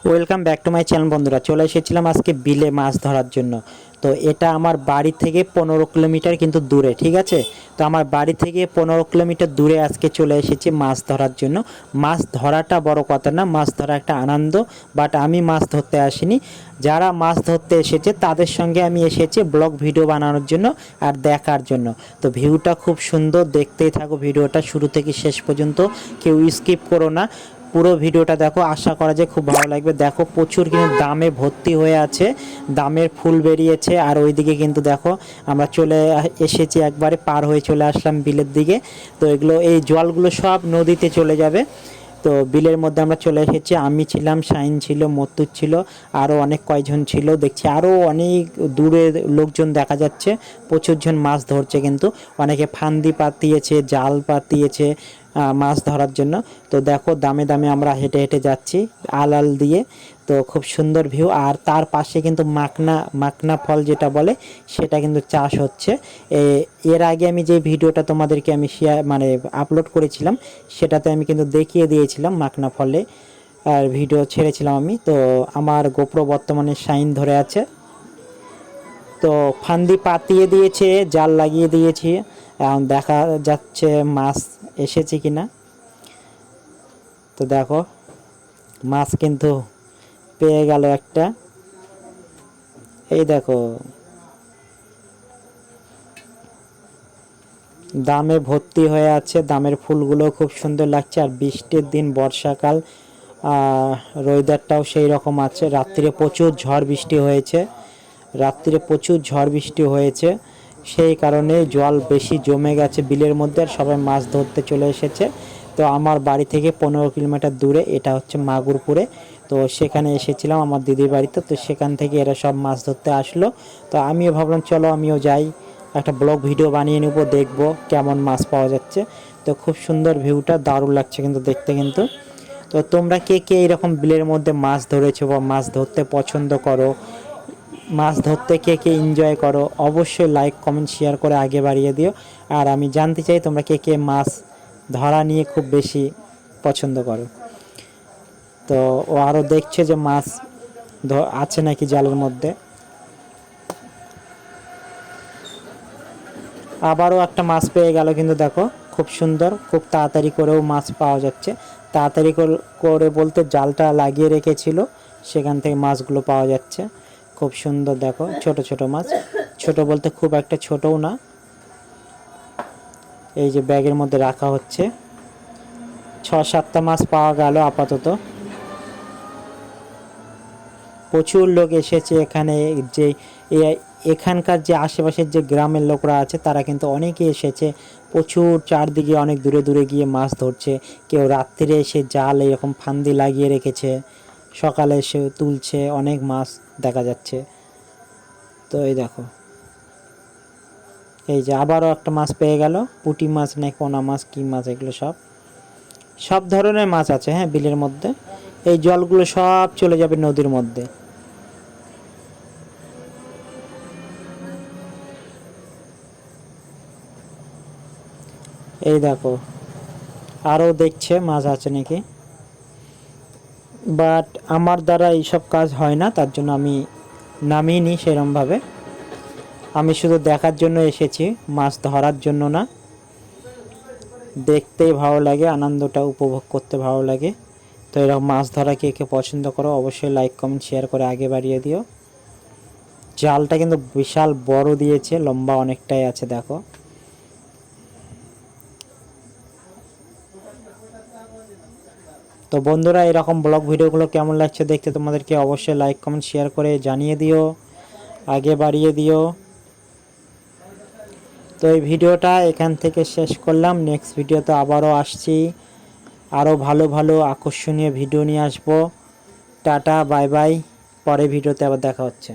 Welcome back to my channel. বন্ধুরা, চলে এসেছিলাম আজকে বিলে মাছ ধরার জন্য। তো এটা আমার বাড়ি থেকে 15 কিলোমিটার কিন্তু দূরে, ঠিক আছে। তো আমার বাড়ি থেকে 15 কিলোমিটার দূরে আজকে চলে এসেছি মাছ ধরার জন্য। মাছ ধরাটা বড় কথা না, মাছ ধরা একটা আনন্দ। বাট আমি মাছ ধরতে আসিনি, যারা মাছ ধরতে এসেছে তাদের সঙ্গে আমি এসেছি ব্লগ ভিডিও বানানোর জন্য আর দেখার জন্য। তো ভিউটা খুব সুন্দর, দেখতেই থাকো ভিডিওটা শুরু থেকে শেষ পর্যন্ত, কেউ স্কিপ করো না, পুরো ভিডিওটা দেখো। আশা করা যায় খুব ভালো লাগবে। দেখো প্রচুর কিন্তু দামে ভর্তি হয়ে আছে, দামের ফুল বেরিয়েছে। আর ওইদিকে কিন্তু দেখো আমরা চলে এসেছি, একবারে পার হয়ে চলে আসলাম বিলের দিকে। তো এগুলো, এই জলগুলো সব নদীতে চলে যাবে। তো বিলের মধ্যে আমরা চলে এসেছি, আমি ছিলাম, শাইন ছিল, মত্তুর ছিল, আরও অনেক কয়জন ছিল। দেখছি আরও অনেক দূরে লোকজন দেখা যাচ্ছে, প্রচুর জন মাছ ধরছে কিন্তু। অনেকে ফান্দি পাতিয়েছে, জাল পাতিয়েছে মাছ ধরার জন্য। তো দেখো দামে দামে আমরা হেঁটে হেঁটে যাচ্ছি আলাল দিয়ে। তো খুব সুন্দর ভিউ। আর তার পাশে কিন্তু মাকনা ফল যেটা বলে সেটা কিন্তু চাষ হচ্ছে। এর আগে আমি যে ভিডিওটা তোমাদেরকে আমি আপলোড করেছিলাম, সেটাতে আমি কিন্তু দেখিয়ে দিয়েছিলাম মাকনা ফলে আর ভিডিও ছেড়েছিলাম আমি। তো আমার গোপ্রো বর্তমানে শাইন ধরে আছে। তো ফান্দি পাতিয়ে দিয়েছে, জাল লাগিয়ে দিয়েছি, এখন দেখা যাচ্ছে মাছ এসেছে কিনা। তো দেখো মাছ কিন্তু পেয়ে গেল একটা, এই দেখো দামে ভর্তি হয়ে আছে, দামের ফুলগুলো খুব সুন্দর লাগছে। আর বৃষ্টির দিন, বর্ষাকাল, ওয়েদারটাও সেই রকম আছে। রাত্রিরে প্রচুর ঝড় বৃষ্টি হয়েছে, সেই কারণে জল বেশি জমে গেছে বিলের মধ্যে, আর সবাই মাছ ধরতে চলে এসেছে। তো আমার বাড়ি থেকে 15 কিলোমিটার দূরে, এটা হচ্ছে মাগুরপুরে। তো সেখানে এসেছিলাম আমার দিদির বাড়িতে। তো সেখান থেকে এরা সব মাছ ধরতে আসলো। তো আমিও ভাবলাম চলো আমিও যাই, একটা ব্লগ ভিডিও বানিয়ে নেব, দেখব কেমন মাছ পাওয়া যাচ্ছে। তো খুব সুন্দর ভিউটা, দারুণ লাগছে কিন্তু দেখতে কিন্তু। তো তোমরা কে কে এরকম বিলের মধ্যে মাছ ধরেছো বা মাছ ধরতে পছন্দ করো, মাছ ধরতে কে কে এনজয় করো, অবশ্যই লাইক কমেন্ট শেয়ার করে আগে বাড়িয়ে দিও। আর আমি জানতে চাই তোমরা কে কে মাছ ধরা নিয়ে খুব বেশি পছন্দ করো। তো ও আরও দেখছে যে মাছ আছে নাকি জালের মধ্যে। আবারও একটা মাছ পেয়ে গেল কিন্তু দেখো, খুব সুন্দর, খুব তাড়াতাড়ি করেও মাছ পাওয়া যাচ্ছে। তাড়াতাড়ি করে বলতে জালটা লাগিয়ে রেখেছিল, সেখান থেকে মাছগুলো পাওয়া যাচ্ছে। খুব সুন্দর দেখো, ছোট ছোট মাছ, ছোট বলতে খুব একটা ছোটও না। এই যে ব্যাগের মধ্যে রাখা হচ্ছে, 6-7টা মাছ পাওয়া গেল আপাতত। প্রচুর লোক এসেছে এখানে, যে এখানকার যে আশেপাশের যে গ্রামের লোকরা আছে তারা কিন্তু অনেকে এসেছে, প্রচুর চারদিকে অনেক দূরে দূরে গিয়ে মাছ ধরছে। কেউ রাত্রিরে এসে জাল এরকম ফান্দি লাগিয়ে রেখেছে, সকালে এসে তুলছে, অনেক মাছ দেখা যাচ্ছে। তো এই দেখো, এই যে আবারও একটা মাছ পেয়ে গেল, পুঁটি মাছ না পোনা মাছ, কি মাছ এগুলো, সব ধরনের মাছ আছে হ্যাঁ বিলের মধ্যে। এই জলগুলো সব চলে যাবে নদীর মধ্যে। এই দেখো আরও দেখছে মাছ আছে নাকি, বাট আমার দ্বারা এইসব কাজ হয় না, তার জন্য আমি নামিনি সেরমভাবে। আমি শুধু দেখার জন্য এসেছি, মাছ ধরার জন্য না। দেখতেই ভালো লাগে, আনন্দটা উপভোগ করতে ভালো লাগে। তো এরকম মাছ ধরা কে কে পছন্দ করো, অবশ্যই লাইক কমেন্ট শেয়ার করে আগে বাড়িয়ে দিও। জালটা কিন্তু বিশাল বড় দিয়েছে, লম্বা অনেকটাই আছে দেখো। তো বন্ধুরা, এরকম ব্লগ ভিডিওগুলো কেমন লাগছে দেখতে তোমাদেরকে, অবশ্যই লাইক কমেন্ট শেয়ার করে জানিয়ে দিও, আগে বাড়িয়ে দিও। তো এই ভিডিওটা এখান থেকে শেষ করলাম। নেক্সট ভিডিওতে আবারও আসছি, আরও ভালো ভালো আকর্ষণীয় ভিডিও নিয়ে আসবো। টাটা, বাই বাই, পরে ভিডিওতে আবার দেখা হচ্ছে।